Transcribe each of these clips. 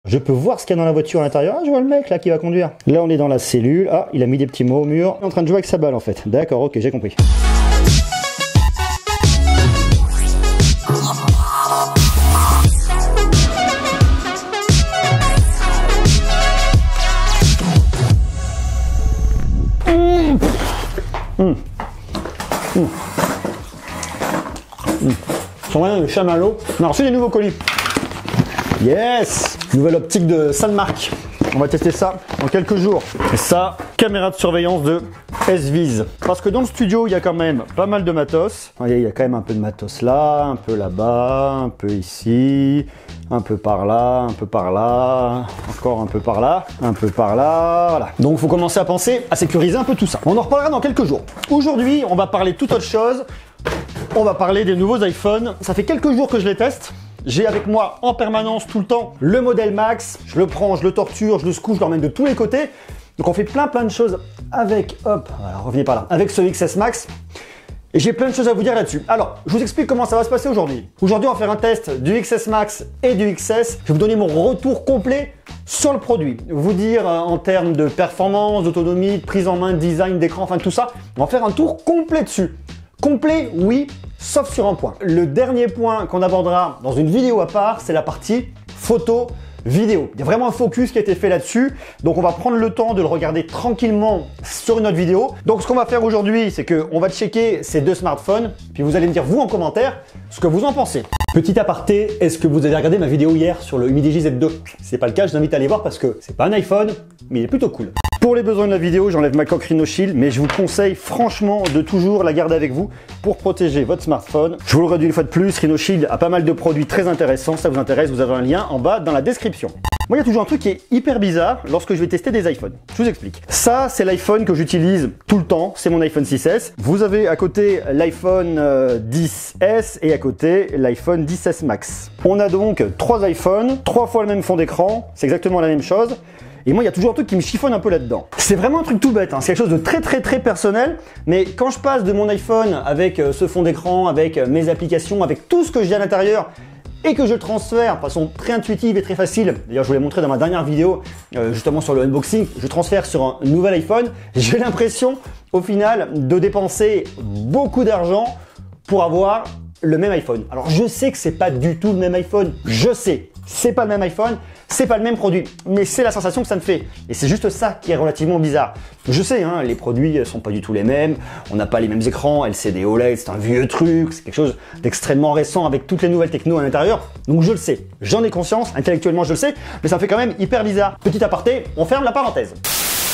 Je peux voir ce qu'il y a dans la voiture à l'intérieur. Ah, je vois le mec là qui va conduire. Là, on est dans la cellule. Ah, il a mis des petits mots au mur. Il est en train de jouer avec sa balle en fait. D'accord, ok, j'ai compris. Sont rien de chamallow. On a reçu des nouveaux colis. Yes! Nouvelle optique de Sanmark. On va tester ça en quelques jours. Et ça, caméra de surveillance de S-Vis. Parce que dans le studio, il y a quand même pas mal de matos. Vous voyez, il y a quand même un peu de matos là, un peu là-bas, un peu ici, un peu par là, un peu par là, encore un peu par là, un peu par là, voilà. Donc il faut commencer à penser à sécuriser un peu tout ça. On en reparlera dans quelques jours. Aujourd'hui, on va parler toute autre chose. On va parler des nouveaux iPhones. Ça fait quelques jours que je les teste. J'ai avec moi en permanence tout le temps le modèle Max. Je le prends, je le torture, je le secoue, je l'emmène de tous les côtés. Donc on fait plein de choses avec, hop, voilà, revenez par là, avec ce XS Max. Et j'ai plein de choses à vous dire là-dessus. Alors, je vous explique comment ça va se passer aujourd'hui. Aujourd'hui, on va faire un test du XS Max et du XS. Je vais vous donner mon retour complet sur le produit. Vous dire en termes de performance, d'autonomie, de prise en main, de design, d'écran, enfin tout ça. On va faire un tour complet dessus. Complet, oui, sauf sur un point. Le dernier point qu'on abordera dans une vidéo à part, c'est la partie photo, vidéo. Il y a vraiment un focus qui a été fait là-dessus. Donc on va prendre le temps de le regarder tranquillement sur une autre vidéo. Donc ce qu'on va faire aujourd'hui, c'est qu'on va checker ces deux smartphones. Puis vous allez me dire, vous en commentaire, ce que vous en pensez. Petit aparté, est-ce que vous avez regardé ma vidéo hier sur le Mi DJI Z2? Si c'est pas le cas, je vous invite à aller voir parce que c'est pas un iPhone, mais il est plutôt cool. Pour les besoins de la vidéo, j'enlève ma coque Rhino Shield, mais je vous conseille franchement de toujours la garder avec vous pour protéger votre smartphone. Je vous le redis une fois de plus, Rhino Shield a pas mal de produits très intéressants. Si ça vous intéresse, vous avez un lien en bas dans la description. Moi, il y a toujours un truc qui est hyper bizarre lorsque je vais tester des iPhones. Je vous explique. Ça, c'est l'iPhone que j'utilise tout le temps. C'est mon iPhone 6S. Vous avez à côté l'iPhone 10S et à côté l'iPhone 10S Max. On a donc trois iPhones, 3 fois le même fond d'écran. C'est exactement la même chose. Et moi, il y a toujours un truc qui me chiffonne un peu là-dedans. C'est vraiment un truc tout bête, hein. C'est quelque chose de très personnel. Mais quand je passe de mon iPhone avec ce fond d'écran, avec mes applications, avec tout ce que j'ai à l'intérieur, et que je le transfère de façon très intuitive et très facile. D'ailleurs, je vous l'ai montré dans ma dernière vidéo, justement sur le unboxing. Je transfère sur un nouvel iPhone. J'ai l'impression, au final, de dépenser beaucoup d'argent pour avoir le même iPhone. Alors, je sais que c'est pas du tout le même iPhone. Je sais, c'est pas le même iPhone. C'est pas le même produit, mais c'est la sensation que ça me fait. Et c'est juste ça qui est relativement bizarre. Je sais, hein, les produits sont pas du tout les mêmes, on n'a pas les mêmes écrans, LCD OLED, c'est un vieux truc, c'est quelque chose d'extrêmement récent avec toutes les nouvelles techno à l'intérieur. Donc je le sais, j'en ai conscience, intellectuellement je le sais, mais ça me fait quand même hyper bizarre. Petit aparté, on ferme la parenthèse.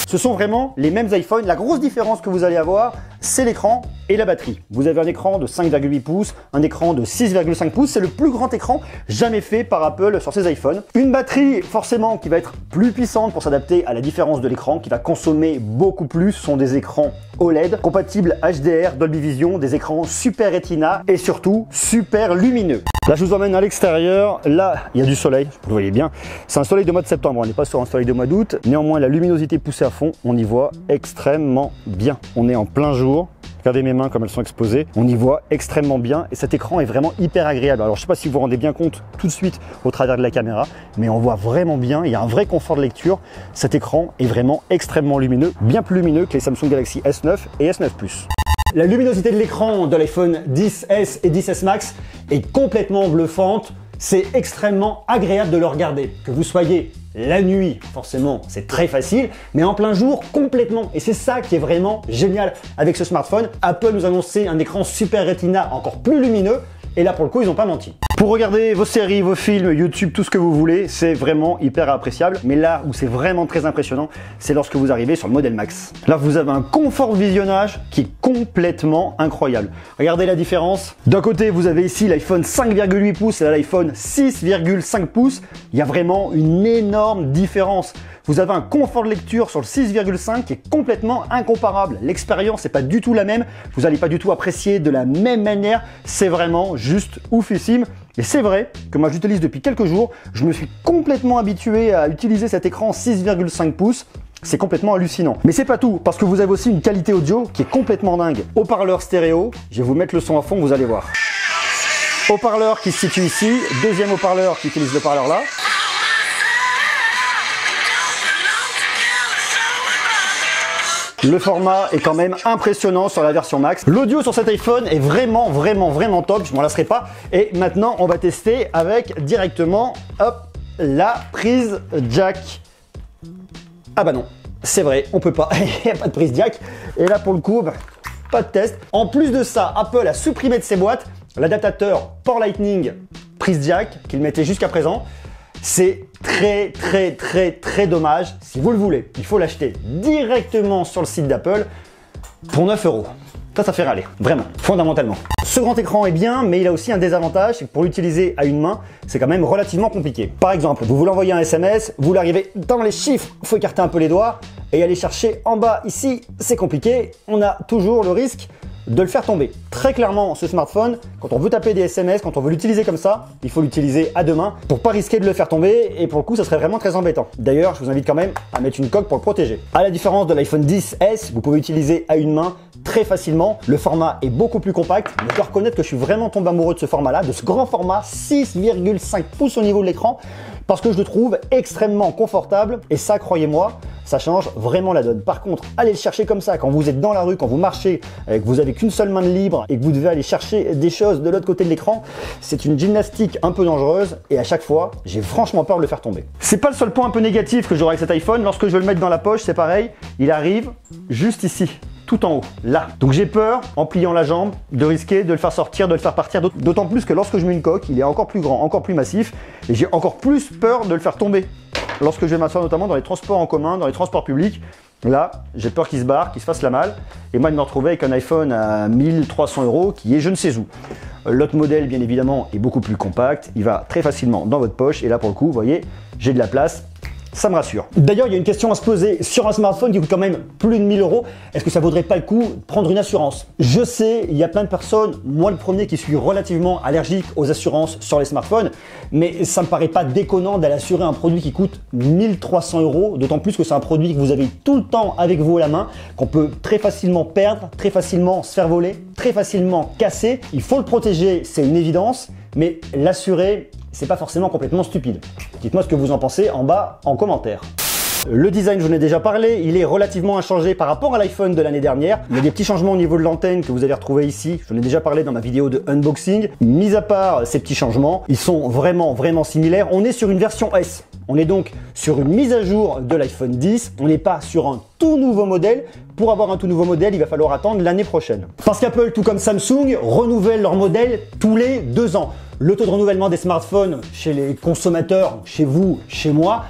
Ce sont vraiment les mêmes iPhones. La grosse différence que vous allez avoir, c'est l'écran et la batterie. Vous avez un écran de 5,8 pouces, un écran de 6,5 pouces. C'est le plus grand écran jamais fait par Apple sur ces iPhones. Une batterie forcément qui va être plus puissante pour s'adapter à la différence de l'écran, qui va consommer beaucoup plus. Ce sont des écrans OLED, compatibles HDR, Dolby Vision, des écrans Super Retina et surtout super lumineux. Là, je vous emmène à l'extérieur. Là, il y a du soleil, vous le voyez bien. C'est un soleil de mois de septembre, on n'est pas sur un soleil de mois d'août. Néanmoins, la luminosité poussée à fond, on y voit extrêmement bien. On est en plein jour. Regardez mes mains comme elles sont exposées. On y voit extrêmement bien et cet écran est vraiment hyper agréable. Alors, je ne sais pas si vous vous rendez bien compte tout de suite au travers de la caméra, mais on voit vraiment bien. Il y a un vrai confort de lecture. Cet écran est vraiment extrêmement lumineux, bien plus lumineux que les Samsung Galaxy S9 et S9 Plus. La luminosité de l'écran de l'iPhone 10S et 10S Max est complètement bluffante. C'est extrêmement agréable de le regarder. Que vous soyez la nuit, forcément, c'est très facile, mais en plein jour, complètement. Et c'est ça qui est vraiment génial avec ce smartphone. Apple nous a annoncé un écran Super Retina encore plus lumineux. Et là, pour le coup, ils n'ont pas menti. Pour regarder vos séries, vos films, YouTube, tout ce que vous voulez, c'est vraiment hyper appréciable. Mais là où c'est vraiment très impressionnant, c'est lorsque vous arrivez sur le modèle Max. Là, vous avez un confort de visionnage qui est complètement incroyable. Regardez la différence. D'un côté, vous avez ici l'iPhone 5,8 pouces et l'iPhone 6,5 pouces. Il y a vraiment une énorme différence. Vous avez un confort de lecture sur le 6,5 qui est complètement incomparable. L'expérience n'est pas du tout la même. Vous n'allez pas du tout apprécier de la même manière. C'est vraiment juste oufissime. Et c'est vrai que moi j'utilise depuis quelques jours. Je me suis complètement habitué à utiliser cet écran 6,5 pouces. C'est complètement hallucinant. Mais c'est pas tout, parce que vous avez aussi une qualité audio qui est complètement dingue. Haut-parleur stéréo. Je vais vous mettre le son à fond, vous allez voir. Haut-parleur qui se situe ici. Deuxième haut-parleur qui utilise le parleur là. Le format est quand même impressionnant sur la version max. L'audio sur cet iPhone est vraiment, vraiment, vraiment top. Je m'en lasserai pas. Et maintenant, on va tester avec directement, hop, la prise jack. Ah bah non, c'est vrai, on peut pas. Il n'y a pas de prise jack. Et là, pour le coup, pas de test. En plus de ça, Apple a supprimé de ses boîtes l'adaptateur port Lightning prise jack qu'il mettait jusqu'à présent. C'est très dommage. Si vous le voulez, il faut l'acheter directement sur le site d'Apple pour 9 €. Ça fait râler, vraiment, fondamentalement. Ce grand écran est bien, mais il a aussi un désavantage, c'est que pour l'utiliser à une main, c'est quand même relativement compliqué. Par exemple, vous voulez envoyer un SMS, vous l'arrivez dans les chiffres, il faut écarter un peu les doigts et aller chercher en bas ici, c'est compliqué. On a toujours le risque de le faire tomber. Très clairement, ce smartphone, quand on veut taper des SMS, quand on veut l'utiliser comme ça, il faut l'utiliser à deux mains pour pas risquer de le faire tomber et pour le coup, ça serait vraiment très embêtant. D'ailleurs, je vous invite quand même à mettre une coque pour le protéger. À la différence de l'iPhone XS, vous pouvez l'utiliser à une main très facilement. Le format est beaucoup plus compact. Je dois reconnaître que je suis vraiment tombé amoureux de ce format-là, de ce grand format 6,5 pouces au niveau de l'écran, parce que je le trouve extrêmement confortable et ça, croyez-moi, ça change vraiment la donne. Par contre, allez le chercher comme ça quand vous êtes dans la rue, quand vous marchez, que vous avez qu'une seule main de libre et que vous devez aller chercher des choses de l'autre côté de l'écran, c'est une gymnastique un peu dangereuse et à chaque fois, j'ai franchement peur de le faire tomber. C'est pas le seul point un peu négatif que j'aurai avec cet iPhone. Lorsque je vais le mettre dans la poche, c'est pareil, il arrive juste ici, tout en haut, là. Donc j'ai peur, en pliant la jambe, de risquer de le faire sortir, de le faire partir, d'autant plus que lorsque je mets une coque, il est encore plus grand, encore plus massif et j'ai encore plus peur de le faire tomber. Lorsque je vais m'asseoir notamment dans les transports en commun, dans les transports publics, là, j'ai peur qu'il se barre, qu'il se fasse la malle, et moi de me retrouver avec un iPhone à 1300 € qui est je ne sais où. L'autre modèle, bien évidemment, est beaucoup plus compact, il va très facilement dans votre poche, et là pour le coup, vous voyez, j'ai de la place. Ça me rassure. D'ailleurs, il y a une question à se poser sur un smartphone qui coûte quand même plus de 1000 €. Est-ce que ça vaudrait pas le coup de prendre une assurance? Je sais, il y a plein de personnes, moi le premier, qui suis relativement allergique aux assurances sur les smartphones, mais ça me paraît pas déconnant d'aller assurer un produit qui coûte 1300 €, d'autant plus que c'est un produit que vous avez tout le temps avec vous à la main, qu'on peut très facilement perdre, très facilement se faire voler, très facilement casser. Il faut le protéger, c'est une évidence, mais l'assurer, c'est pas forcément complètement stupide. Dites-moi ce que vous en pensez en bas en commentaire. Le design, je vous en ai déjà parlé, il est relativement inchangé par rapport à l'iPhone de l'année dernière. Il y a des petits changements au niveau de l'antenne que vous allez retrouver ici. Je vous en ai déjà parlé dans ma vidéo de unboxing. Mis à part ces petits changements, ils sont vraiment similaires. On est sur une version S. On est donc sur une mise à jour de l'iPhone 10. On n'est pas sur un tout nouveau modèle. Pour avoir un tout nouveau modèle, il va falloir attendre l'année prochaine. Parce qu'Apple, tout comme Samsung, renouvelle leur modèle tous les 2 ans. Le taux de renouvellement des smartphones chez les consommateurs, chez vous, chez moi,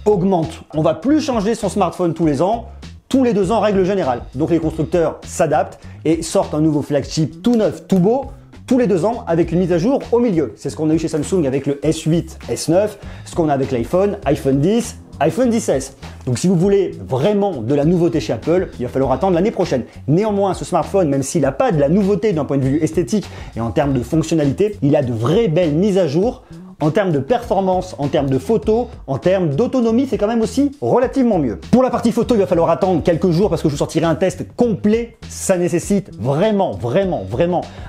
augmente. On va plus changer son smartphone tous les ans, tous les 2 ans règle générale. Donc les constructeurs s'adaptent et sortent un nouveau flagship tout neuf, tout beau, tous les 2 ans avec une mise à jour au milieu. C'est ce qu'on a eu chez Samsung avec le S8, S9, ce qu'on a avec l'iPhone, iPhone 10, iPhone 10S. Donc si vous voulez vraiment de la nouveauté chez Apple, il va falloir attendre l'année prochaine. Néanmoins, ce smartphone, même s'il n'a pas de la nouveauté d'un point de vue esthétique et en termes de fonctionnalité, il a de vraies belles mises à jour. En termes de performance, en termes de photos, en termes d'autonomie, c'est quand même aussi relativement mieux. Pour la partie photo, il va falloir attendre quelques jours parce que je vous sortirai un test complet. Ça nécessite vraiment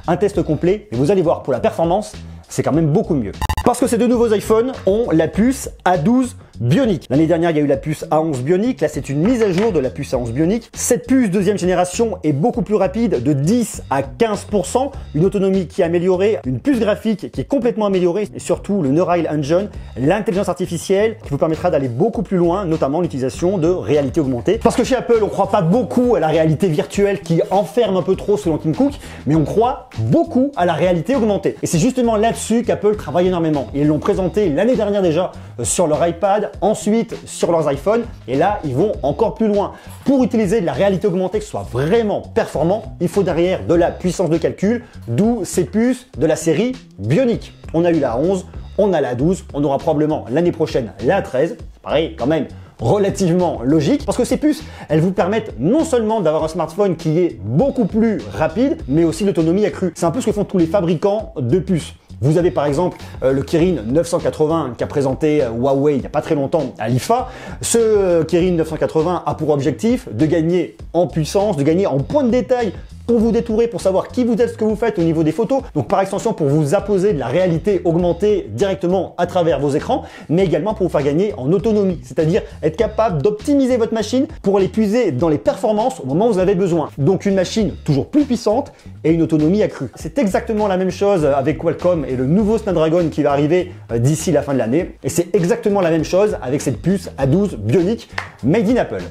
un test complet. Et vous allez voir, pour la performance, c'est quand même beaucoup mieux. Parce que ces deux nouveaux iPhones ont la puce A12 Bionic. L'année dernière, il y a eu la puce A11 Bionic. Là, c'est une mise à jour de la puce A11 Bionic. Cette puce deuxième génération est beaucoup plus rapide, de 10 à 15%. Une autonomie qui est améliorée, une puce graphique qui est complètement améliorée et surtout le Neural Engine, l'intelligence artificielle qui vous permettra d'aller beaucoup plus loin, notamment l'utilisation de réalité augmentée. Parce que chez Apple, on ne croit pas beaucoup à la réalité virtuelle qui enferme un peu trop selon Tim Cook, mais on croit beaucoup à la réalité augmentée. Et c'est justement là-dessus qu'Apple travaille énormément. Ils l'ont présenté l'année dernière déjà sur leur iPad, ensuite sur leurs iPhones, et là ils vont encore plus loin. Pour utiliser de la réalité augmentée, que ce soit vraiment performant, il faut derrière de la puissance de calcul, d'où ces puces de la série Bionic. On a eu la 11, on a la 12, on aura probablement l'année prochaine la 13, pareil quand même relativement logique, parce que ces puces, elles vous permettent non seulement d'avoir un smartphone qui est beaucoup plus rapide, mais aussi l'autonomie accrue. C'est un peu ce que font tous les fabricants de puces. Vous avez par exemple le Kirin 980 qu'a présenté Huawei il n'y a pas très longtemps à l'IFA. Ce Kirin 980 a pour objectif de gagner en puissance, de gagner en points de détail pour vous détourer, pour savoir qui vous êtes, ce que vous faites au niveau des photos, donc par extension pour vous apposer de la réalité augmentée directement à travers vos écrans, mais également pour vous faire gagner en autonomie, c'est-à-dire être capable d'optimiser votre machine pour les puiser dans les performances au moment où vous avez besoin. Donc une machine toujours plus puissante et une autonomie accrue. C'est exactement la même chose avec Qualcomm et le nouveau Snapdragon qui va arriver d'ici la fin de l'année, et c'est exactement la même chose avec cette puce A12 Bionic made in Apple.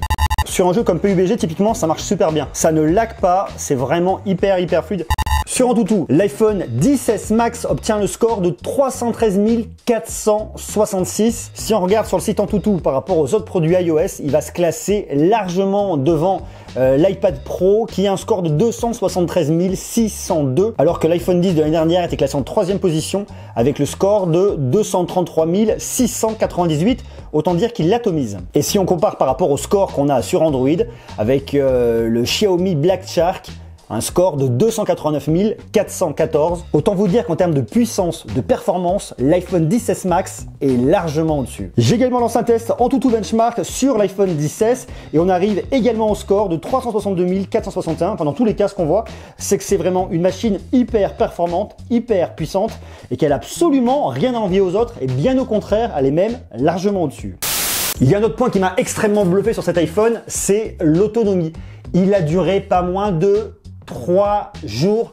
Sur un jeu comme PUBG, typiquement, ça marche super bien. Ça ne lag pas, c'est vraiment hyper fluide. Sur Antutu, l'iPhone XS Max obtient le score de 313 466. Si on regarde sur le site Antutu par rapport aux autres produits iOS, il va se classer largement devant l'iPad Pro qui a un score de 273 602, alors que l'iPhone 10 de l'année dernière était classé en 3e position avec le score de 233 698. Autant dire qu'il l'atomise. Et si on compare par rapport au score qu'on a sur Android avec le Xiaomi Black Shark, un score de 289 414. Autant vous dire qu'en termes de puissance, de performance, l'iPhone XS Max est largement au-dessus. J'ai également lancé un test Antutu Benchmark sur l'iPhone XS et on arrive également au score de 362 461. Pendant tous les cas, ce qu'on voit, c'est que c'est vraiment une machine hyper performante, hyper puissante et qu'elle a absolument rien à envier aux autres et bien au contraire, elle est même largement au-dessus. Il y a un autre point qui m'a extrêmement bluffé sur cet iPhone, c'est l'autonomie. Il a duré pas moins de 3 jours.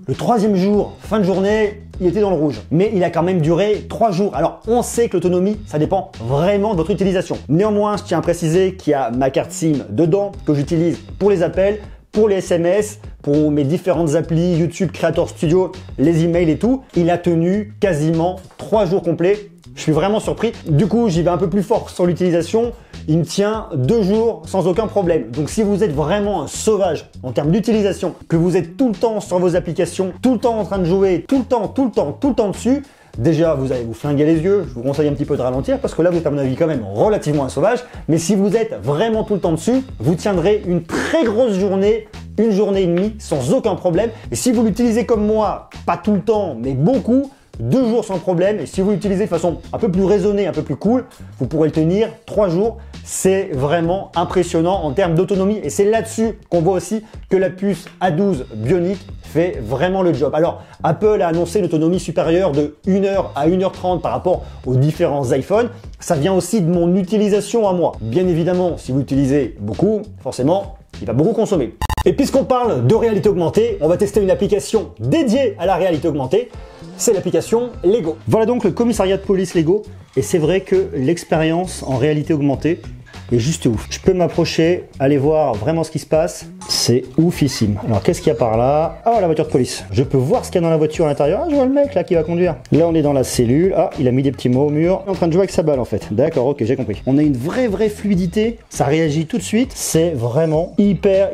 Le 3e jour, fin de journée, il était dans le rouge. Mais il a quand même duré 3 jours. Alors, on sait que l'autonomie, ça dépend vraiment de votre utilisation. Néanmoins, je tiens à préciser qu'il y a ma carte SIM dedans, que j'utilise pour les appels, pour les SMS, pour mes différentes applis, YouTube, Creator Studio, les emails et tout. Il a tenu quasiment 3 jours complets. Je suis vraiment surpris. Du coup, j'y vais un peu plus fort sur l'utilisation. Il me tient 2 jours sans aucun problème. Donc si vous êtes vraiment un sauvage en termes d'utilisation, que vous êtes tout le temps sur vos applications, tout le temps en train de jouer, tout le temps dessus, déjà vous allez vous flinguer les yeux. Je vous conseille un petit peu de ralentir parce que là vous êtes à mon avis quand même relativement un sauvage. Mais si vous êtes vraiment tout le temps dessus, vous tiendrez une très grosse journée, une journée et demie sans aucun problème. Et si vous l'utilisez comme moi, pas tout le temps mais beaucoup, 2 jours sans problème, et si vous l'utilisez de façon un peu plus raisonnée, un peu plus cool, vous pourrez le tenir 3 jours. C'est vraiment impressionnant en termes d'autonomie et c'est là-dessus qu'on voit aussi que la puce A12 Bionic fait vraiment le job. Alors Apple a annoncé une autonomie supérieure de 1h à 1h30 par rapport aux différents iPhones. Ça vient aussi de mon utilisation à moi. Bien évidemment, si vous l'utilisez beaucoup, forcément, il va beaucoup consommer. Et puisqu'on parle de réalité augmentée, on va tester une application dédiée à la réalité augmentée. C'est l'application Lego. Voilà donc le commissariat de police Lego. Et c'est vrai que l'expérience en réalité augmentée est juste ouf. Je peux m'approcher, aller voir vraiment ce qui se passe. C'est oufissime. Alors qu'est-ce qu'il y a par là? Ah, la voiture de police. Je peux voir ce qu'il y a dans la voiture à l'intérieur. Ah, je vois le mec là qui va conduire. Là, on est dans la cellule. Ah, il a mis des petits mots au mur. Il est en train de jouer avec sa balle en fait. D'accord, ok, j'ai compris. On a une vraie fluidité. Ça réagit tout de suite. C'est vraiment hyper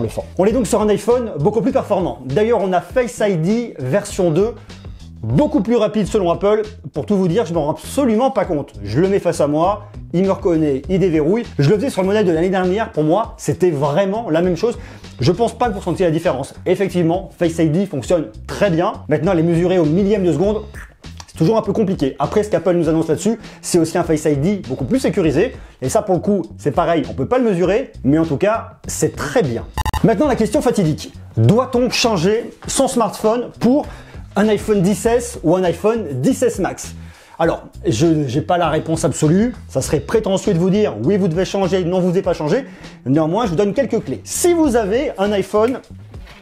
bluffant. On est donc sur un iPhone beaucoup plus performant. D'ailleurs, on a Face ID version 2. Beaucoup plus rapide selon Apple. Pour tout vous dire, je m'en rends absolument pas compte. Je le mets face à moi, il me reconnaît, il déverrouille. Je le faisais sur le modèle de l'année dernière. Pour moi, c'était vraiment la même chose. Je pense pas que vous sentiez la différence. Effectivement, Face ID fonctionne très bien. Maintenant, les mesurer au millième de seconde, c'est toujours un peu compliqué. Après, ce qu'Apple nous annonce là-dessus, c'est aussi un Face ID beaucoup plus sécurisé. Et ça, pour le coup, c'est pareil. On peut pas le mesurer, mais en tout cas, c'est très bien. Maintenant, la question fatidique. Doit-on changer son smartphone pour un iPhone XS ou un iPhone XS Max? Alors, je n'ai pas la réponse absolue. Ça serait prétentieux de vous dire oui, vous devez changer, non, vous ne devez pas changer. Néanmoins, je vous donne quelques clés. Si vous avez un iPhone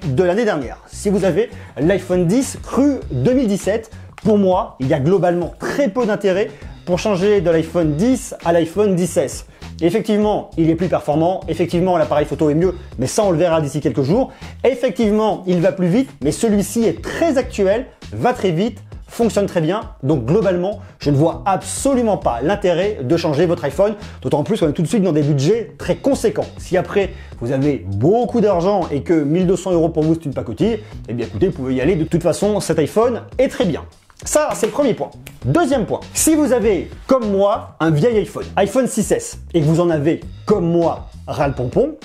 de l'année dernière, si vous avez l'iPhone 10 cru 2017, pour moi, il y a globalement très peu d'intérêt pour changer de l'iPhone 10 à l'iPhone XS. Effectivement, il est plus performant, effectivement l'appareil photo est mieux, mais ça on le verra d'ici quelques jours. Effectivement, il va plus vite, mais celui-ci est très actuel, va très vite, fonctionne très bien. Donc globalement, je ne vois absolument pas l'intérêt de changer votre iPhone, d'autant plus qu'on est tout de suite dans des budgets très conséquents. Si après vous avez beaucoup d'argent et que 1 200 € pour vous c'est une pacotille, eh bien écoutez, vous pouvez y aller. De toute façon, cet iPhone est très bien. Ça, c'est le premier point. Deuxième point, si vous avez, comme moi, un vieil iPhone 6S, et que vous en avez, comme moi, ras le pompon,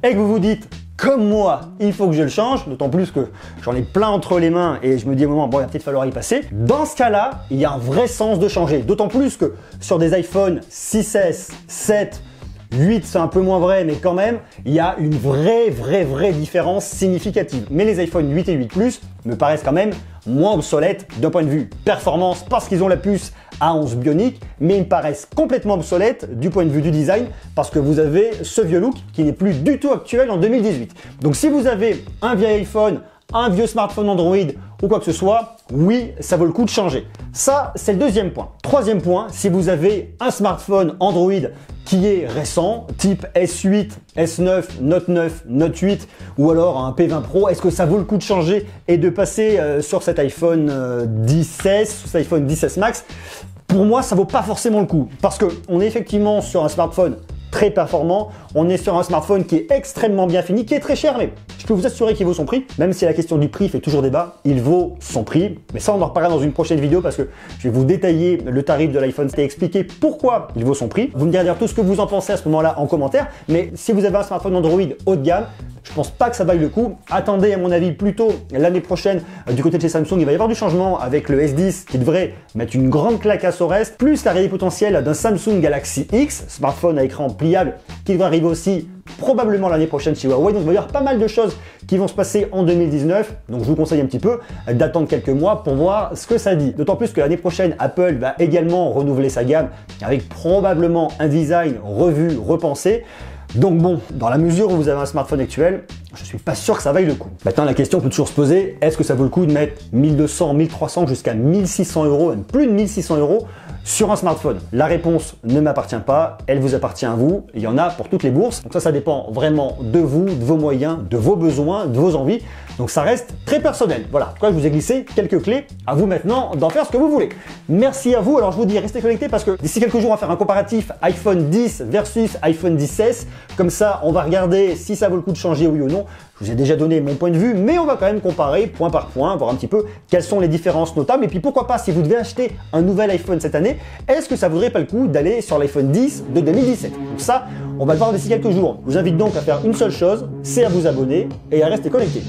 et que vous vous dites, comme moi, il faut que je le change, d'autant plus que j'en ai plein entre les mains et je me dis à un moment, bon, il va peut-être falloir y passer. Dans ce cas-là, il y a un vrai sens de changer. D'autant plus que sur des iPhone 6S, 7, 8 c'est un peu moins vrai, mais quand même, il y a une vraie différence significative. Mais les iPhone 8 et 8 Plus me paraissent quand même moins obsolètes d'un point de vue performance parce qu'ils ont la puce A11 Bionic, mais ils me paraissent complètement obsolètes du point de vue du design parce que vous avez ce vieux look qui n'est plus du tout actuel en 2018. Donc si vous avez un vieil iPhone, un vieux smartphone Android ou quoi que ce soit, oui, ça vaut le coup de changer. Ça, c'est le deuxième point. Troisième point, si vous avez un smartphone Android qui est récent, type S8, S9, Note 9, Note 8 ou alors un P20 Pro, est-ce que ça vaut le coup de changer et de passer sur cet iPhone 10S, cet iPhone 10S Max? Pour moi, ça vaut pas forcément le coup parce qu'on est effectivement sur un smartphone très performant, on est sur un smartphone qui est extrêmement bien fini, qui est très cher, mais je peux vous assurer qu'il vaut son prix, même si la question du prix fait toujours débat, il vaut son prix, mais ça on en reparlera dans une prochaine vidéo parce que je vais vous détailler le tarif de l'iPhone et expliquer pourquoi il vaut son prix. Vous me direz d'ailleurs tout ce que vous en pensez à ce moment-là en commentaire, mais si vous avez un smartphone Android haut de gamme, je pense pas que ça vaille le coup. Attendez, à mon avis, plutôt l'année prochaine, du côté de chez Samsung, il va y avoir du changement avec le S10 qui devrait mettre une grande claquasse au reste, plus la réalité potentielle d'un Samsung Galaxy X, smartphone à écran pliable, qui devrait arriver aussi probablement l'année prochaine chez Huawei. Donc il va y avoir pas mal de choses qui vont se passer en 2019. Donc je vous conseille un petit peu d'attendre quelques mois pour voir ce que ça dit. D'autant plus que l'année prochaine, Apple va également renouveler sa gamme avec probablement un design revu, repensé. Donc bon, dans la mesure où vous avez un smartphone actuel, je suis pas sûr que ça vaille le coup. Maintenant, la question peut toujours se poser, est-ce que ça vaut le coup de mettre 1200, 1300 jusqu'à 1600 €, même plus de 1600 € sur un smartphone? La réponse ne m'appartient pas, elle vous appartient à vous. Il y en a pour toutes les bourses. Donc ça dépend vraiment de vous, de vos moyens, de vos besoins, de vos envies. Donc ça reste très personnel. Voilà, en tout cas, je vous ai glissé quelques clés. À vous maintenant d'en faire ce que vous voulez. Merci à vous. Alors je vous dis, restez connectés parce que d'ici quelques jours, on va faire un comparatif iPhone 10 versus iPhone 10S. Comme ça, on va regarder si ça vaut le coup de changer, oui ou non. Je vous ai déjà donné mon point de vue, mais on va quand même comparer point par point, voir un petit peu quelles sont les différences notables. Et puis pourquoi pas, si vous devez acheter un nouvel iPhone cette année, est-ce que ça vaudrait pas le coup d'aller sur l'iPhone 10 de 2017? Donc ça, on va le voir d'ici quelques jours. Je vous invite donc à faire une seule chose, c'est à vous abonner et à rester connecté.